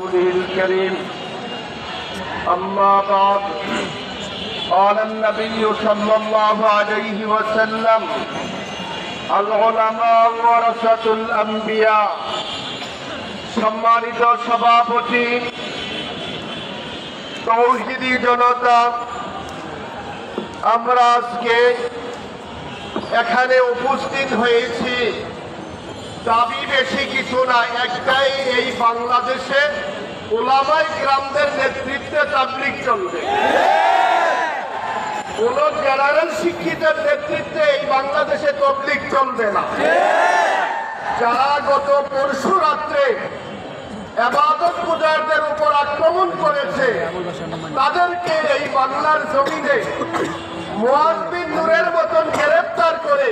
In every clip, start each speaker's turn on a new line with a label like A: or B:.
A: رسوله الكريم أما بعد قال النبي صلى الله عليه وسلم العلماء ورثة الأنبياء সম্মানিত সভাপতি, তৌহিদি জনতা, আমরা আজকে এখানে উপস্থিত হয়েছি দাবি বেশি কিছু না, একটাই, এই বাংলাদেশে উলামায়ে কিরামদের নেতৃত্বে তাবলীগ চলবে। কোন জেনারেল শিক্ষিতের নেতৃত্বে এই বাংলাদেশে তাবলীগ চলবে না। যারা গত পরশু রাত্রে ইবাদত গুজারদের উপর আক্রমণ করেছে, তাদেরকে এই বাংলার জমিনে মুআজ বিন নূরের মতন গ্রেফতার করে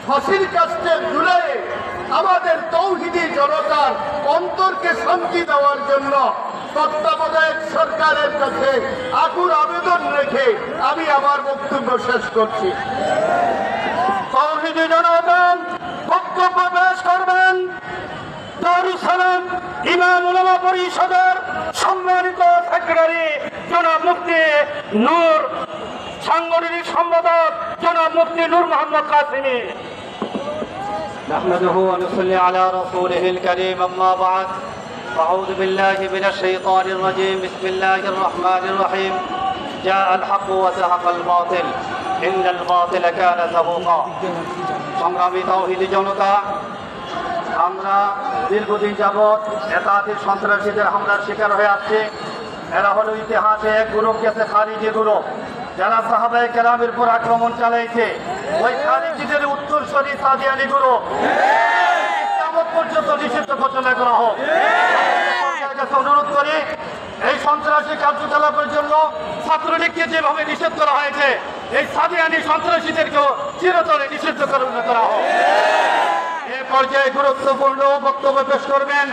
A: ফাঁসির কাস্টে ঝুলিয়ে আমাদের তৌহিদি জনতার অন্তরকে শান্তি দেওয়ার জন্য তত্ত্বাবধায়ক সরকারের কাছে আকুল আবেদন রেখে আমি আমার বক্তব্য শেষ করছি।
B: তৌহিদি জনতা বক্তব্য পেশ করবেন দারুস সালাম ইমাম উলামা পরিষদের সম্মানিত সেক্রেটারি জনাব মুফতি নূর, সাংগঠনিক সম্পাদক জনাব মুফতি নূর মোহাম্মদ কাসিমি।
C: نحمده ونصلي على رسوله الكريم أما بعد أعوذ بالله من الشيطان الرجيم بسم الله الرحمن الرحيم جاء الحق وزهق الباطل إن الباطل كان زهوقا। সংগ্রামী তাওহীদি জনতা, আমরা দীর্ঘদিন যাবৎ একাধিক সন্ত্রাসীদের হামলার শিকার হয়ে আসছি। এরা হলো ইতিহাসে এক গ্রুপ গেছে, খারিজি গ্রুপ, যারা সাহাবায়ে কেরামের উপর আক্রমণ চালাইছে। ওই খারিজিদের উত্তরসূরি সাদিয়ানি গ্রুপ কিয়ামত পর্যন্ত নিষিদ্ধ ঘোষণা করা হোক। অনুরোধ করি, এই সন্ত্রাসী কার্যকলাপের জন্য ছাত্রলীগকে যেভাবে নিষেধ করা হয়েছে, এই সাদিয়ানি সন্ত্রাসীদেরকেও চিরতরে নিষিদ্ধ করা হোক। এ পর্যায়ে গুরুত্বপূর্ণ বক্তব্য পেশ করবেন